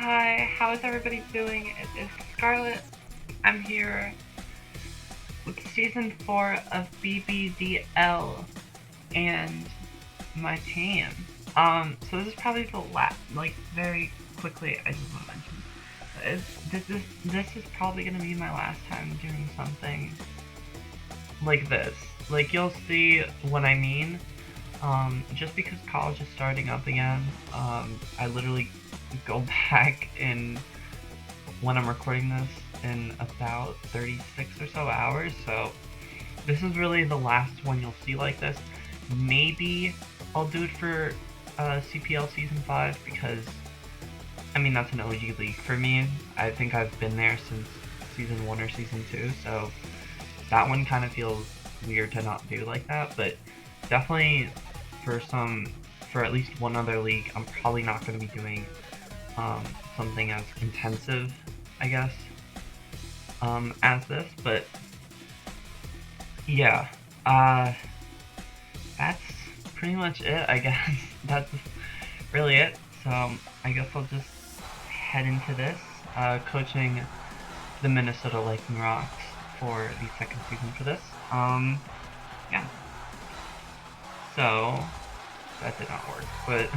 Hi, how is everybody doing? It is Scarlet. I'm here with season 4 of BBDL and my team. So this is probably the last, very quickly, I just want to mention, this is probably going to be my last time doing something like this. Like, you'll see what I mean. Just because college is starting up again, I literally go back in, when I'm recording this, in about 36 or so hours, so this is really the last one you'll see like this. Maybe I'll do it for CPL Season 5, because, I mean, that's an OG league for me. I think I've been there since Season 1 or Season 2, so that one kind of feels weird to not do like that, but definitely for at least one other league, I'm probably not going to be doing something as intensive, I guess, as this, but yeah, that's pretty much it, I guess. That's really it, so I guess I'll just head into this, coaching the Minnesota Lycanrocs for the second season for this. Yeah. So, that did not work, but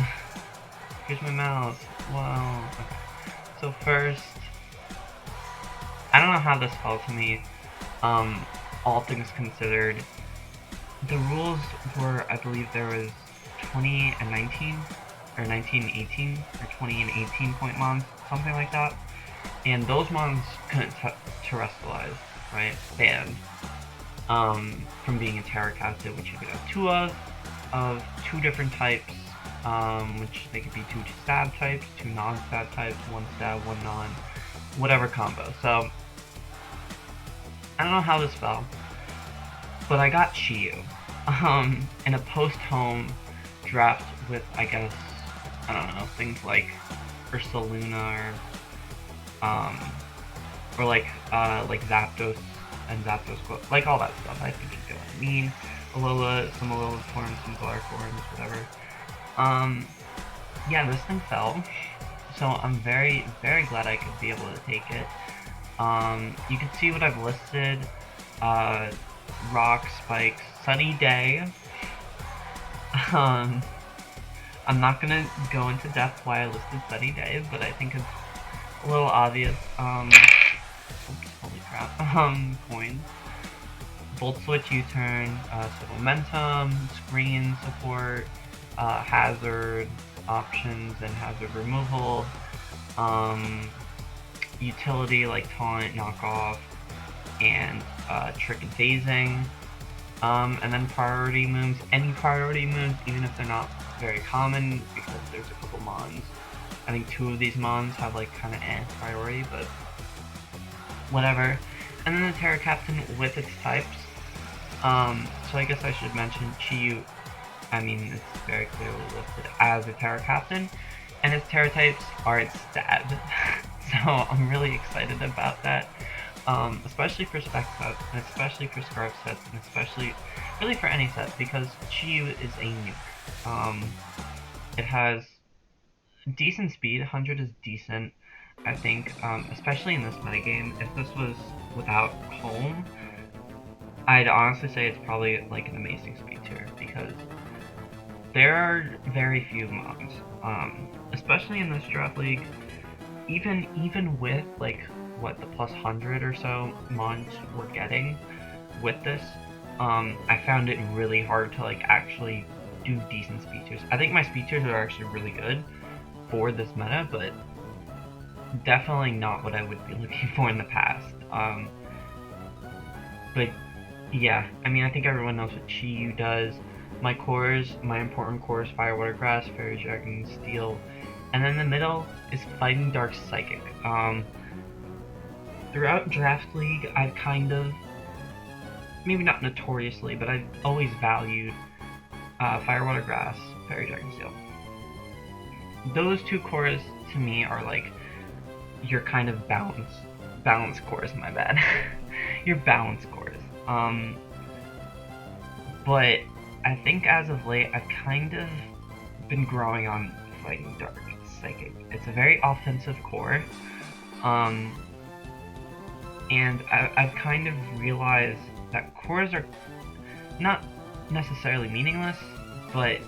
here's my mouse. Wow. Okay. So first, I don't know how this felt to me. All things considered, the rules were, I believe there was 20 and 19, or 19 and 18, or 20 and 18 point mons, something like that. And those mons couldn't terrestrialize, right? Banned. From being a Terra captive, which you could have two of two different types, which they could be two stab types, two non-stab types, one stab, one non, whatever combo. So, I don't know how this fell, but I got Chiyu, in a post-home draft with, I guess, I don't know, things like Ursaluna, or like Zapdos and Zapdos, like all that stuff, I think you get what I mean. Alola, some Alola forms, some Galar forms, whatever. Yeah, this thing fell, so I'm very, very glad I could be able to take it. You can see what I've listed, Rock, Spikes, Sunny Day. I'm not gonna go into depth why I listed Sunny Day, but I think it's a little obvious. Oops, holy crap. Coins. Volt Switch U-turn, so momentum, screen support, hazard options and hazard removal, utility like taunt, knockoff, and trick and phasing, and then priority moves. Any priority moves, even if they're not very common, because there's a couple mons. I think two of these mons have like kind of priority, but whatever. And then the Terra Captain with its types. So I guess I should mention Chiyu, I mean, it's very clearly listed as a Terra Captain, and its Terra types are its stab. So I'm really excited about that, especially for spec sets, and especially for scarf sets, and especially, really for any set, because Chiyu is a nuke. It has decent speed, 100 is decent, I think, especially in this metagame. If this was without home, I'd honestly say it's probably like an amazing speed tier, because there are very few mons, especially in this draft league, even with like what the plus 100 or so mons we're getting with this, I found it really hard to like actually do decent speed tiers. I think my speed tiers are actually really good for this meta, but definitely not what I would be looking for in the past. But yeah, I mean, I think everyone knows what Chiyu does. My cores, my important cores, Fire, Water, Grass, Fairy, Dragon, Steel, and then the middle is Fighting Dark, Psychic. Throughout Draft League, I've kind of, maybe not notoriously, but I've always valued Fire, Water, Grass, Fairy, Dragon, Steel. Those two cores, to me, are like your kind of balance cores, my bad. Your balance cores. But I think as of late, I've kind of been growing on Fighting Dark, Psychic. It's a very offensive core, and I've kind of realized that cores are not necessarily meaningless, but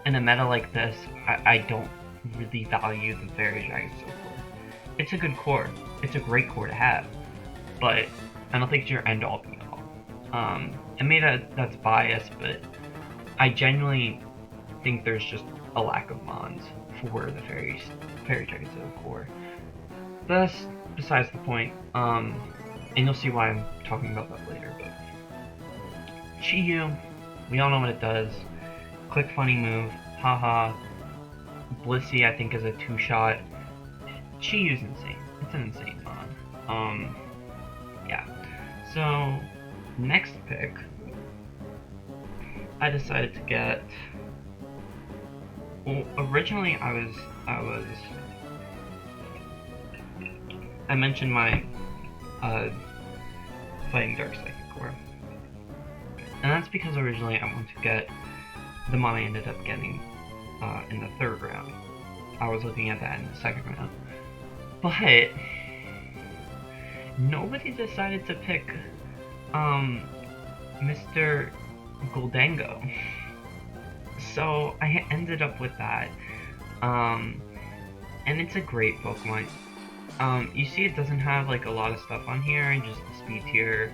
in a meta like this, I don't really value the Fairy Dragon Steel core. It's a good core. It's a great core to have, but I don't think it's your end-all be-all. And maybe that's biased, but I genuinely think there's just a lack of mons for the Fairy Dragon Steel core. But that's besides the point, and you'll see why I'm talking about that later, but Chi-Yu, we all know what it does. Click funny move, haha. Blissey, I think, is a 2-shot. Chi-Yu's insane. It's an insane mon. Yeah. So, next pick, I decided to get. Well, originally I mentioned my Fighting Dark Psychic core, and that's because originally I wanted to get the mon I ended up getting in the 3rd round. I was looking at that in the 2nd round, but nobody decided to pick Mr. Goldango, so I ended up with that, and it's a great Pokemon. You see it doesn't have like a lot of stuff on here, just the speed tier,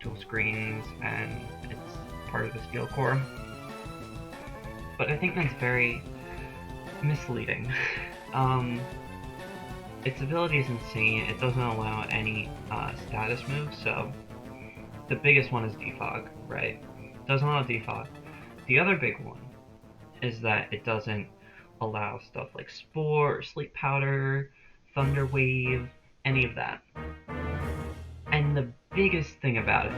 dual screens, and it's part of the Steel core. But I think that's very misleading. Its ability is insane. It doesn't allow any status moves, so the biggest one is Defog, right? It doesn't allow Defog. The other big one is that it doesn't allow stuff like Spore, Sleep Powder, Thunder Wave, any of that. And the biggest thing about it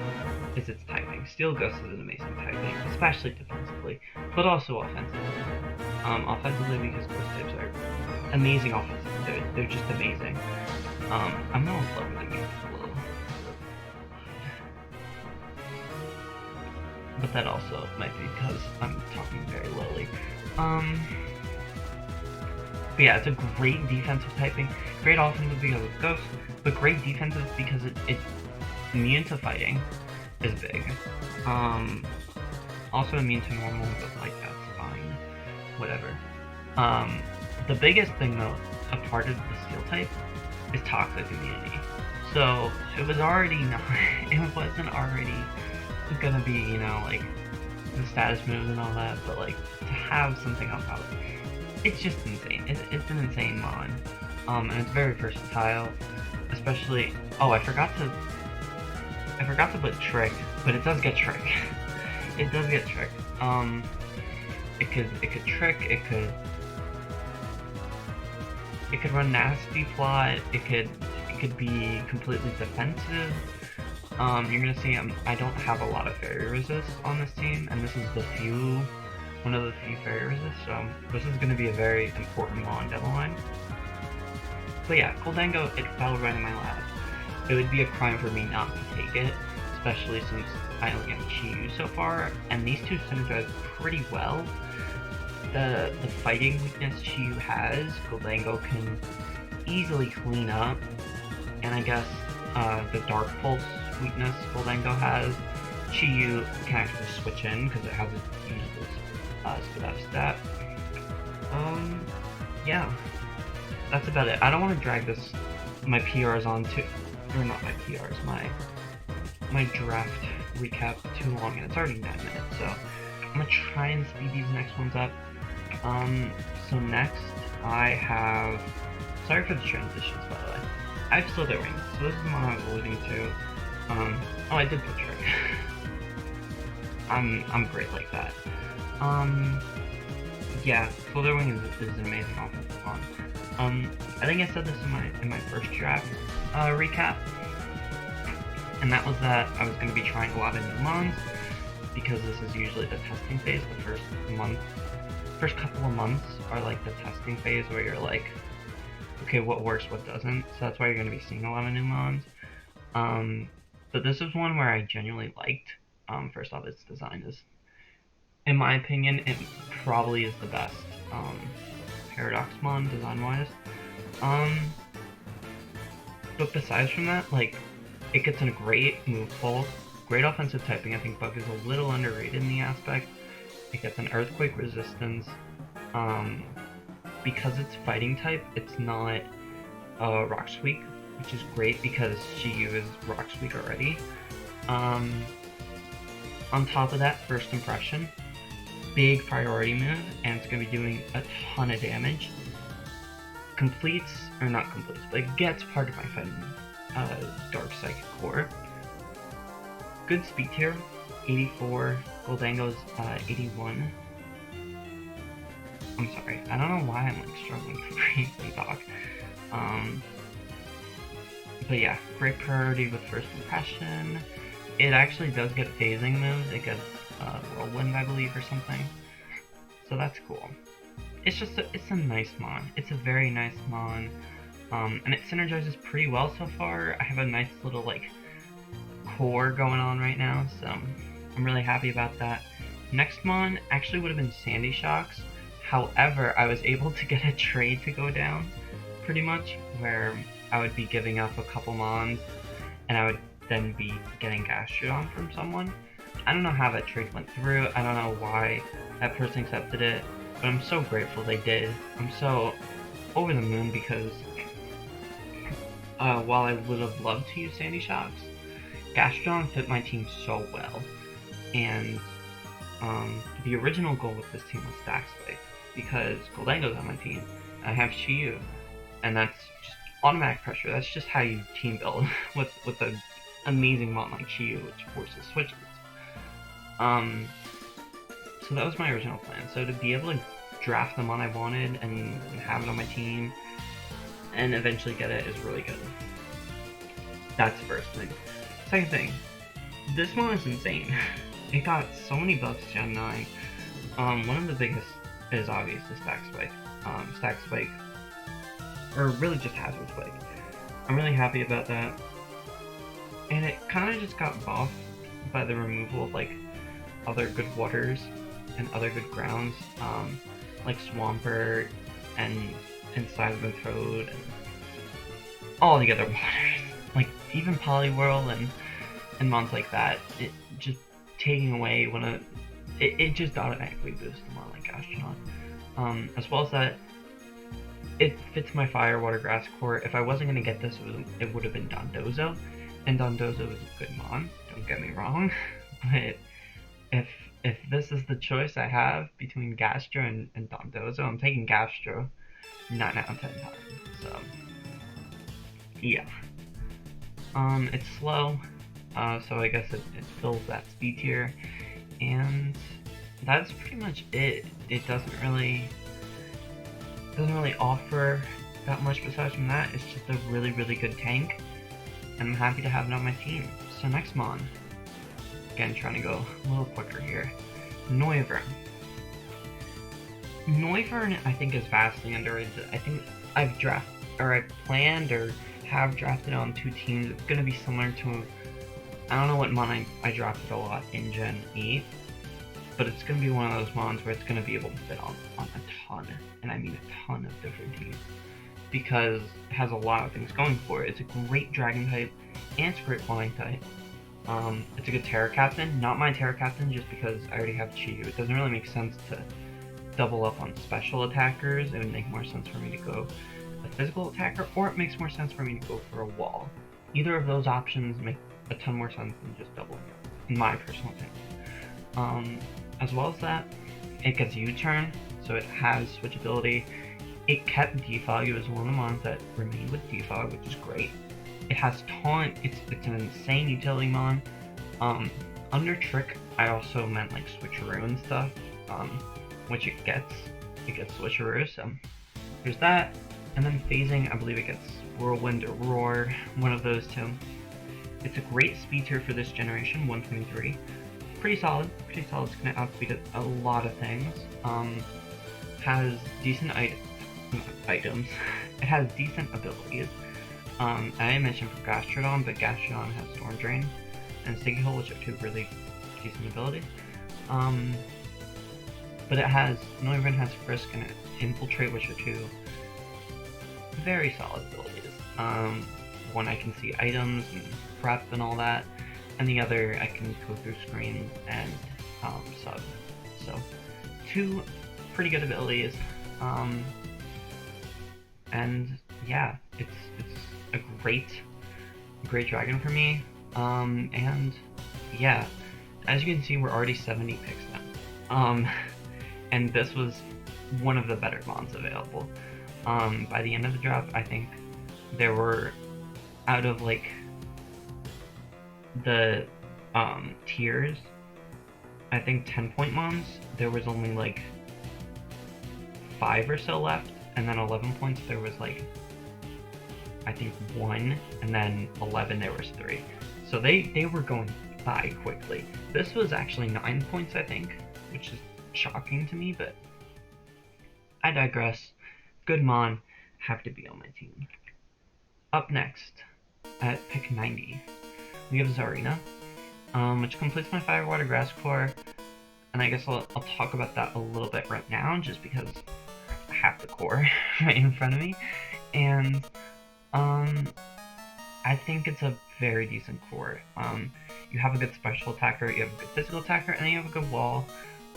is its typing. Steel Ghost is an amazing typing, especially defensively, but also offensively. Offensively, because Ghost types are amazing offensively. They're just amazing. I'm not in love with the Mewtwo, but that also might be because I'm talking very lowly. But yeah, it's a great defensive typing, great offensive because of Ghost, but great defensive because it's immune to fighting is big. Also immune to normal, but like that's fine. Whatever. The biggest thing though, a part of the Steel type, is toxic immunity. So it was already not it wasn't already gonna be, you know, like the status moves and all that, but like to have something on top of it. It's just insane. It's an insane mon, and it's very versatile. Especially, oh, I forgot to put Trick, but it does get Trick. It does get Trick. It could Trick. It could run Nasty Plot. It could be completely defensive. You're gonna see I don't have a lot of Fairy Resist on this team, and this is one of the few Fairy Resists, so this is going to be a very important mon down the line. But yeah, Goldango, it fell right in my lap. It would be a crime for me not to take it, especially since I only have Chi-Yu so far, and these two synergize pretty well. The fighting weakness Chi-Yu has, Goldango can easily clean up, and I guess the Dark Pulse weakness Goldango has, Chi-Yu can actually switch in because it has a usable stat. Yeah, that's about it. I don't want to drag my PRs on or not my PRs, my draft recap too long, and it's already 9 minutes, so I'm gonna try and speed these next ones up. So next I have, sorry for the transitions by the way, I have Slither Wings, so this is the one I was alluding to. Oh, I did put Trick. I'm great like that. Yeah, Slither Wing is an amazing offensive mon. I think I said this in my first draft recap, and that was that I was going to be trying a lot of new mons, because this is usually the testing phase. The first couple of months are like the testing phase where you're like, okay, what works, what doesn't, so that's why you're going to be seeing a lot of new mons. But this is one where I genuinely liked. First off, its design is, in my opinion, it probably is the best Paradoxmon design-wise. But besides from that, like, it gets in a great move pool, great offensive typing. I think Bug is a little underrated in the aspect. It gets an Earthquake resistance. Because it's fighting type, it's not Rock Squeak, which is great because she uses Rock Squeak already. On top of that, First Impression, big priority move, and it's going to be doing a ton of damage. Completes, or not completes, but it gets part of my fighting Dark Psychic Core. Good speed tier, 84, Goldango's 81. I'm sorry, I don't know why I'm like struggling to briefly talk. But yeah, great priority with First Impression. It actually does get phasing moves. It gets Whirlwind, I believe, or something. So that's cool. It's just it's a nice mon. It's a very nice mon. And it synergizes pretty well so far. I have a nice little like core going on right now, so I'm really happy about that. Next mon actually would have been Sandy Shocks. However, I was able to get a trade to go down, pretty much, where I would be giving up a couple mons, and I would then be getting Gastrodon from someone. I don't know how that trade went through. I don't know why that person accepted it, but I'm so grateful they did. I'm so over the moon because while I would have loved to use Sandy Shocks, Gastrodon fit my team so well, and the original goal with this team was Stack Spike, because Goldango's on my team, and I have Shiyu, and that's just automatic pressure. That's just how you team build with an amazing mon like Shiyu, which forces switches. So that was my original plan. So to be able to draft the mon I wanted and have it on my team, and eventually get it, is really good. That's the first thing. Second thing, this mon is insane. It got so many buffs Gen 9. One of the biggest is obviously Stack Spike. Stack Spike, or really just Hazard Spike. I'm really happy about that. And it kind of just got buffed by the removal of like other good waters and other good grounds, like Swampert and Seismic Toad and all the other waters. Like even Poliwhirl and mons like that. It just taking away one of it just automatically boosts them on like Gastrodon. As well as that, it fits my Fire, Water, Grass core. If I wasn't gonna get this, it would have been Dondozo, and Dondozo is a good mon. Don't get me wrong, but if this is the choice I have between Gastro and Dondozo, I'm taking Gastro 9 out of 10 times. So yeah, it's slow. So I guess it fills that speed tier, and that's pretty much it. It doesn't really offer that much besides from that. It's just a really good tank, and I'm happy to have it on my team. So next mon, again trying to go a little quicker here, Noivern. Noivern I think is vastly underrated. I think I've planned or have drafted on 2 teams. It's gonna be similar to, I don't know what mon I drafted a lot in Gen 8, but it's going to be one of those mons where it's going to be able to fit on a ton, and I mean a ton of different teams, because it has a lot of things going for it. It's a great Dragon type, and it's a great Flying type. It's a good Terra Captain, not my Terra Captain just because I already have Chiyu. It doesn't really make sense to double up on special attackers. It would make more sense for me to go a physical attacker, or it makes more sense for me to go for a wall. Either of those options make a ton more sense than just doubling up, in my personal opinion. As well as that, it gets U-turn, so it has switchability. It kept Defog. It was one of the mons that remained with Defog, which is great. It has Taunt. It's an insane utility mon. Under Trick, I also meant like Switcheroo and stuff, which it gets Switcheroo, so there's that. And then phasing, I believe it gets Whirlwind or Roar, one of those two. It's a great speed tier for this generation, 123. Pretty solid. It's gonna outspeed a lot of things. Has decent items. It has decent abilities. I didn't mention for Gastrodon, but Gastrodon has Storm Drain and Sticky Hole, which are 2 really decent abilities. but it has Noivern has Frisk and Infiltrate, which are two very solid abilities. One I can see items and prep and all that, and the other I can go through screens and sub. So two pretty good abilities. And yeah, it's a great dragon for me. And yeah, as you can see, we're already 70 picks now. And this was one of the better mons available. By the end of the draft, I think there were, out of like the tiers, I think 10-point mons, there was only like 5 or so left, and then 11 points there was like, I think 1, and then 11 there was 3. So they were going by quickly. This was actually 9 points, I think, which is shocking to me, but I digress. Good mon, have to be on my team. Up next, at pick 90, we have Zarina, which completes my Fire, Water, Grass core, and I guess I'll talk about that a little bit right now, just because I have the core right in front of me, and I think it's a very decent core. You have a good special attacker, you have a good physical attacker, and then you have a good wall.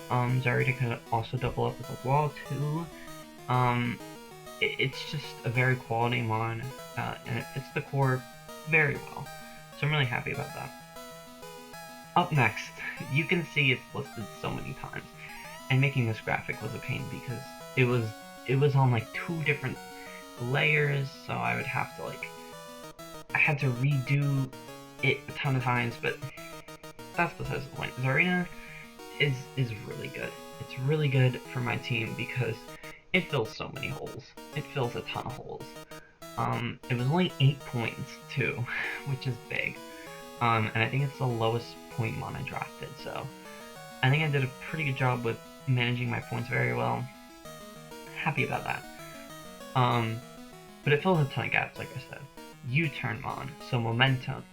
Zarina can also double up with a wall too. It's just a very quality mon, and it fits the core very well. So I'm really happy about that. Up next, you can see it's listed so many times, and making this graphic was a pain because it was on like 2 different layers, so I would have to I had to redo it a ton of times, but that's besides the point. Zarina is really good. It's really good for my team because it fills so many holes. It fills a ton of holes. It was only 8 points too, which is big. And I think it's the lowest point mon I drafted, so I think I did a pretty good job with managing my points very well. Happy about that. But it fills a ton of gaps, like I said. U-turn mon, so momentum.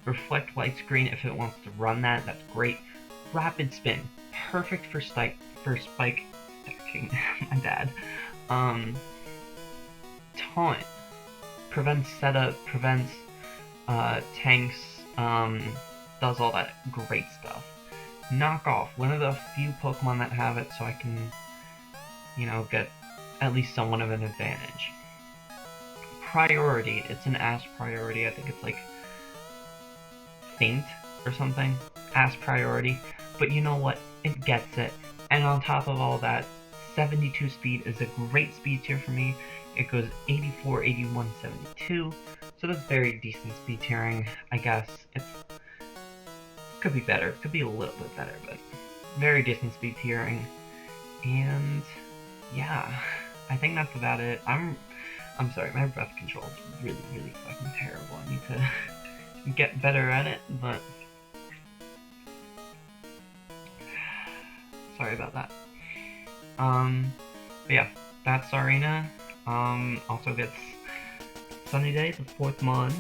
Reflect white screen if it wants to run that, that's great. Rapid spin, perfect for spike stacking, my bad. Taunt, prevents setup, prevents tanks, does all that great stuff. Knock off, one of the few Pokemon that have it, so I can, get at least somewhat of an advantage. Priority, it's an ass priority, I think it's like faint or something, ass priority, but you know what, it gets it, and on top of all that, 72 speed is a great speed tier for me. It goes 84, 81, 72, so that's very decent speed tiering, I guess. Could be better, could be a little bit better, but very decent speed tiering, and yeah, I think that's about it. I'm sorry, my breath control is really, really fucking terrible. I need to get better at it, but sorry about that. But yeah, that's Zarina. Also gets Sunny Day, the 4th mon.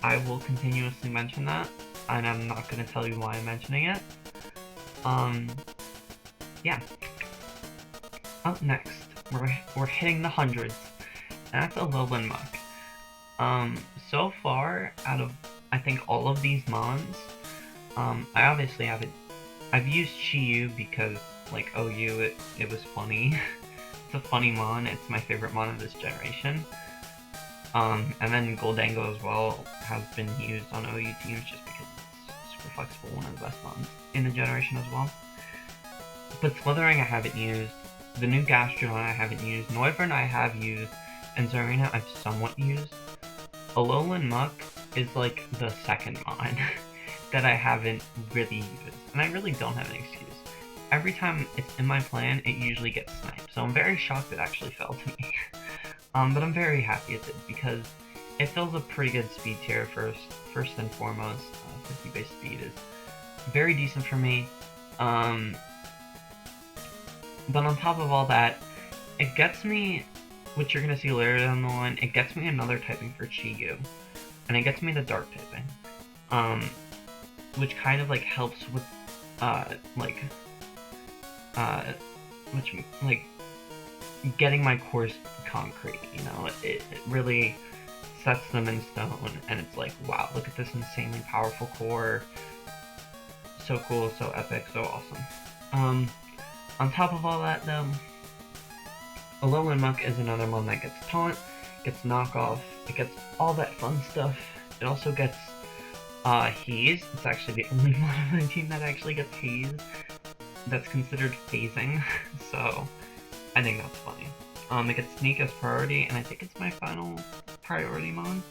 I will continuously mention that, and I'm not gonna tell you why I'm mentioning it. Yeah. Up next, we're hitting the hundreds. And that's Alolan Muck. So far, out of, I think, all of these mons, I obviously I've used Chi-Yu because, like, OU, it was funny. It's a funny mon, it's my favorite mon of this generation. And then Goldango as well has been used on OU teams just because it's super flexible, one of the best mons in the generation as well. But Slithering I haven't used, the new Gastrodon I haven't used, Noivern I have used, and Zarina I've somewhat used. Alolan Muck is like the second mon that I haven't really used, and I really don't have an excuse. Every time it's in my plan, it usually gets sniped, so I'm very shocked it actually fell to me. But I'm very happy it did, because it fills a pretty good speed tier first and foremost. 50 base speed is very decent for me. But on top of all that, it gets me, which you're going to see later down the line, it gets me another typing for Chi-Yu, and it gets me the dark typing, which kind of like helps with which, like, getting my cores concrete, you know, it really sets them in stone, and it's like, wow, look at this insanely powerful core. So cool, so epic, so awesome. On top of all that, though, Alolan Muck is another one that gets Taunt, gets Knockoff, it gets all that fun stuff. It also gets Haze. It's actually the only one on my team that actually gets Haze. That's considered phasing, so I think that's funny. It gets Sneak as priority, and I think it's my final priority mon.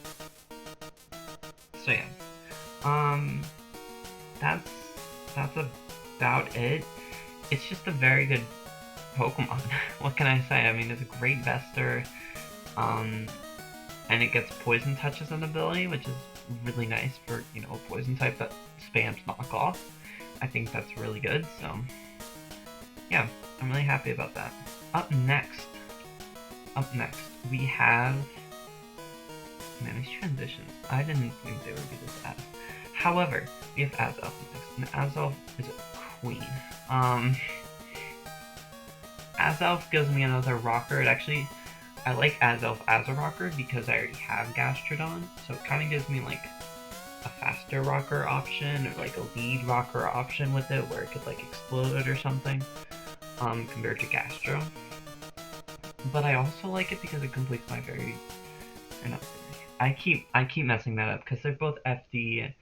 So yeah, that's about it. It's just a very good Pokemon. What can I say? I mean, it's a great Vester, and it gets Poison Touch as an ability, which is really nice for, you know, a Poison type that spams Knockoff. I think that's really good, so yeah, I'm really happy about that. Up next, we have... Man, these transitions, I didn't think they would be this fast. However, we have Azelf next, and Azelf is a queen. Azelf gives me another rocker. It actually, I like Azelf as a rocker because I already have Gastrodon, so it kind of gives me like a faster rocker option, or like a lead rocker option with it, where it could like explode or something, compared to Gastro. But I also like it because it completes my very, I keep messing that up because they're both FD,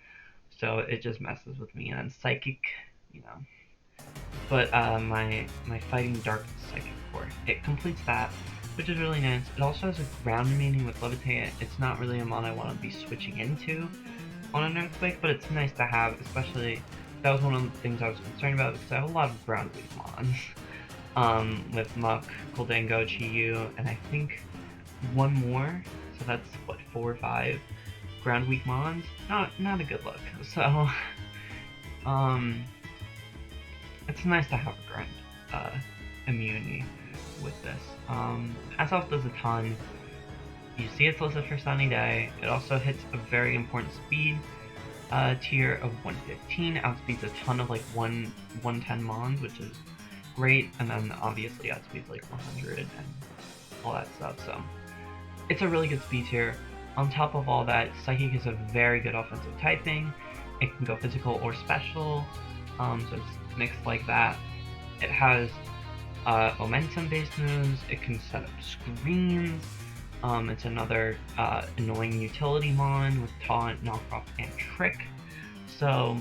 so it just messes with me. And Psychic, you know. But my Fighting Dark Psychic core, it completes that, which is really nice. It also has a ground meaning with Levitate. It's not really a mon I want to be switching into on an Earthquake, but it's nice to have, especially, that was one of the things I was concerned about, because I have a lot of ground weak mons. With Muck, Goldango, Chi-Yu, and I think one more, so that's, what, 4 or 5 ground weak mons? Not a good look, so, it's nice to have a ground, immunity with this. Azelf does a ton. You see it's listed for Sunny Day. It also hits a very important speed tier of 115, outspeeds a ton of like 110 mons, which is great, and then obviously outspeeds like 100 and all that stuff, so it's a really good speed tier. On top of all that, Psychic is a very good offensive typing. It can go physical or special, so it's mixed like that. It has momentum-based moves, it can set up screens, it's another annoying utility mon with Taunt, Knockoff, and Trick. So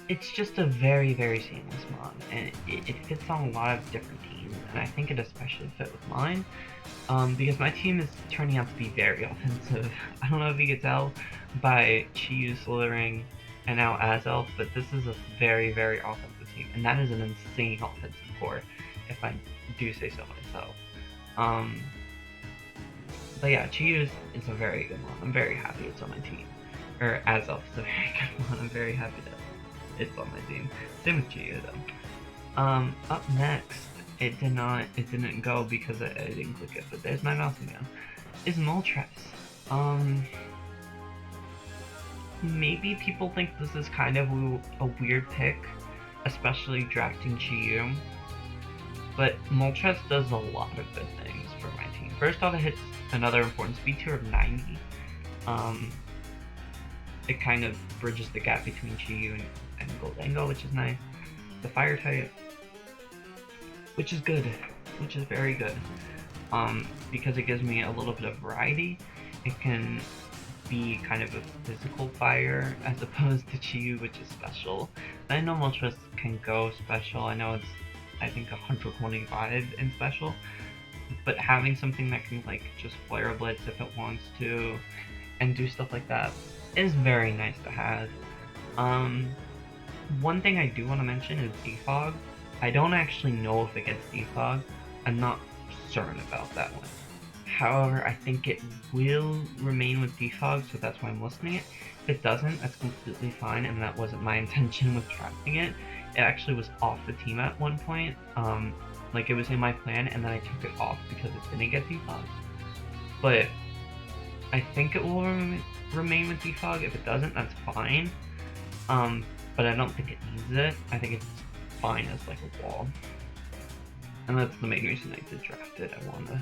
it's just a very, very seamless mon, and it fits on a lot of different teams, and I think it especially fit with mine, because my team is turning out to be very offensive. I don't know if you could tell by Chi-Yu, Slithering, and now Azelf, but this is a very, very offensive team, and that is an insane offensive core, if I do say so myself. But yeah, Chi-Yu is a very good one. I'm very happy it's on my team. Or Azelf is a very good one. I'm very happy that it's on my team. Same with Chi-Yu though. Up next, it didn't go because I didn't click it, but there's my mouse again, is Moltres. Maybe people think this is kind of a weird pick, especially drafting Chi-Yu, but Moltres does a lot of good things for my team. First off, it hits another important speed tier of 90. It kind of bridges the gap between Chi-Yu and Goldango, which is nice. The fire type, which is good, which is very good, because it gives me a little bit of variety. It can be kind of a physical fire as opposed to Chi-Yu, which is special. I know Moltres can go special. I know it's, I think, 125 in special, but having something that can like just flare blitz if it wants to and do stuff like that is very nice to have. One thing I do want to mention is Defog. I don't actually know if it gets Defog. I'm not certain about that one. However, I think it will remain with Defog, so that's why I'm listing it. If it doesn't, that's completely fine, and that wasn't my intention with drafting it. It actually was off the team at one point. Like, it was in my plan, and then I took it off because it didn't get Defog. But I think it will remain with Defog. If it doesn't, that's fine. But I don't think it needs it. I think it's fine as like a wall. and that's the main reason I did draft it. I want a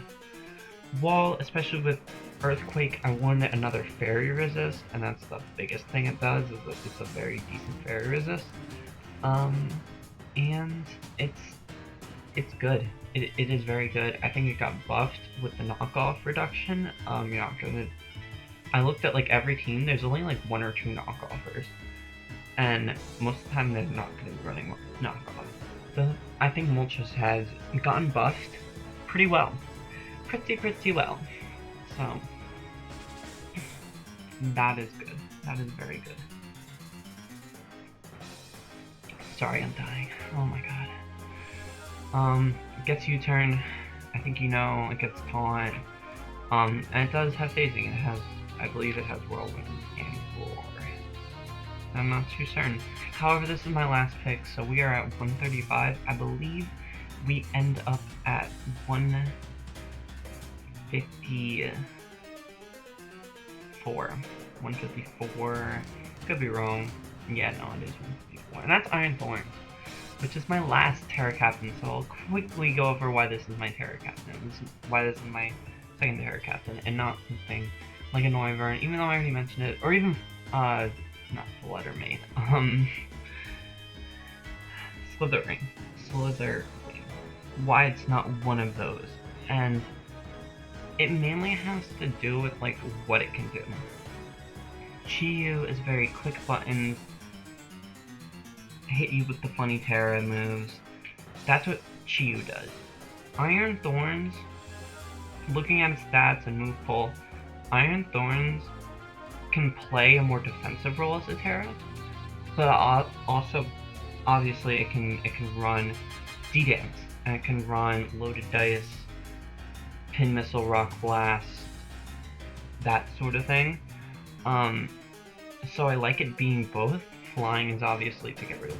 wall, especially with Earthquake. I wanted another fairy resist, and that's the biggest thing it does, is that it's a very decent fairy resist. And it's good. It is very good. I think it got buffed with the knockoff reduction. You're not gonna... I looked at like every team, there's only like 1 or 2 knockoffers. And most of the time they're not gonna be running knockoff. I think Moltres has gotten buffed pretty well. Pretty well. So that is good. That is very good. Sorry, I'm dying. Oh my god. It gets U-turn. I think you know, it gets taunt. And it does have phasing. It has, I believe it has Whirlwind and Roar. I'm not too certain. However, this is my last pick, so we are at 135. I believe we end up at 154. 154. Could be wrong. Yeah, no, it is 154. And that's Iron Thorns, which is my last Terra Captain, so I'll quickly go over why this is my Terra Captain. Why this is my second Terra Captain, and not something like a Noivern, even though I already mentioned it, or even, not Fluttermane. Slithering. Why it's not one of those. And it mainly has to do with, like, what it can do. Chi-Yu is very quick buttons, hit you with the funny Terra moves. That's what Chi-Yu does. Iron Thorns, looking at its stats and move pool, Iron Thorns can play a more defensive role as a Terra, but also, obviously, it can run D-Dance, and it can run Loaded Dice, Pin Missile, Rock Blast, that sort of thing. So I like it being both. Flying is obviously to get rid of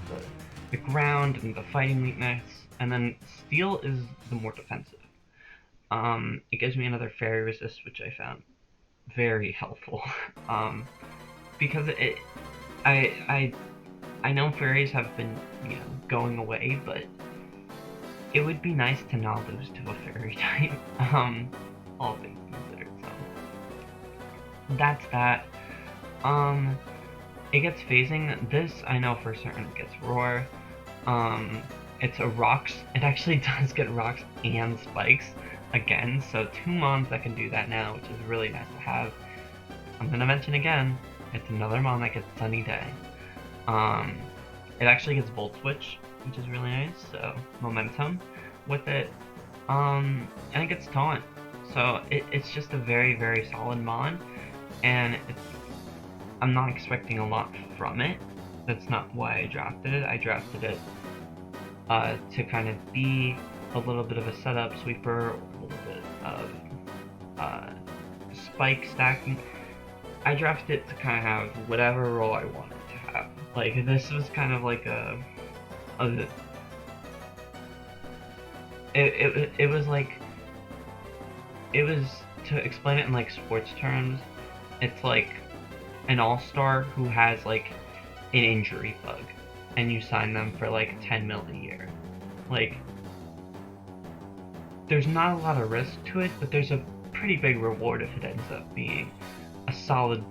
the ground and the fighting weakness, and then Steel is the more defensive. It gives me another fairy resist, which I found very helpful. Because I know fairies have been, going away, but it would be nice to not lose to a fairy type. All things considered, so that's that. It gets phasing. This I know for certain gets Roar. It's a Rocks. It actually does get Rocks and Spikes again, so 2 mons that can do that now, which is really nice to have. I'm gonna mention again, it's another mon that gets Sunny Day. It actually gets Volt Switch, which is really nice, so momentum with it. And it gets Taunt. So it's just a very, very solid mon, and I'm not expecting a lot from it. That's not why I drafted it. I drafted it to kind of be a little bit of a setup sweeper, a little bit of spike stacking. I drafted it to kind of have whatever role I wanted to have. Like, this was kind of like it was like, it was, to explain it in like sports terms, it's like an all-star who has like an injury bug, and you sign them for like 10 mil a year. Like, there's not a lot of risk to it, but there's a pretty big reward if it ends up being a solid,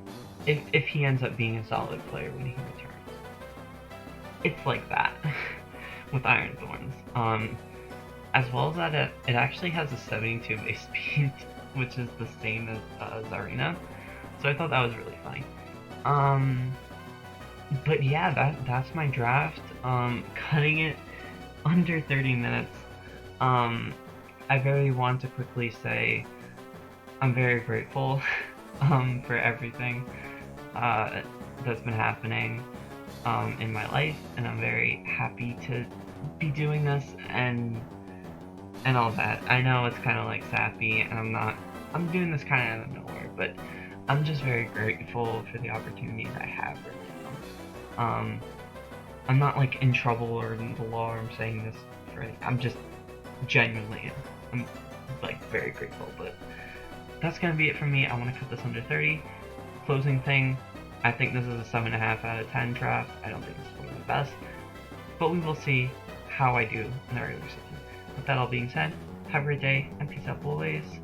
if he ends up being a solid player when he returns. It's like that with Iron Thorns. As well as that, it actually has a 72 base speed, which is the same as Zarina, so I thought that was really funny. But yeah, that's my draft. Cutting it under 30 minutes. I very want to quickly say I'm very grateful for everything that's been happening in my life, and I'm very happy to be doing this and all that. I know it's kind of like sappy, and I'm doing this kind of out of nowhere, but I'm just very grateful for the opportunities I have right now. I'm not like in trouble or in the law, or I'm saying this for anything. I'm just genuinely, I'm like very grateful. But that's gonna be it for me. I want to cut this under 30. Closing thing, I think this is a 7.5 out of 10 draft. I don't think it's one of the best, but we will see how I do in the regular season. with that all being said, have a great day, and peace out, boys.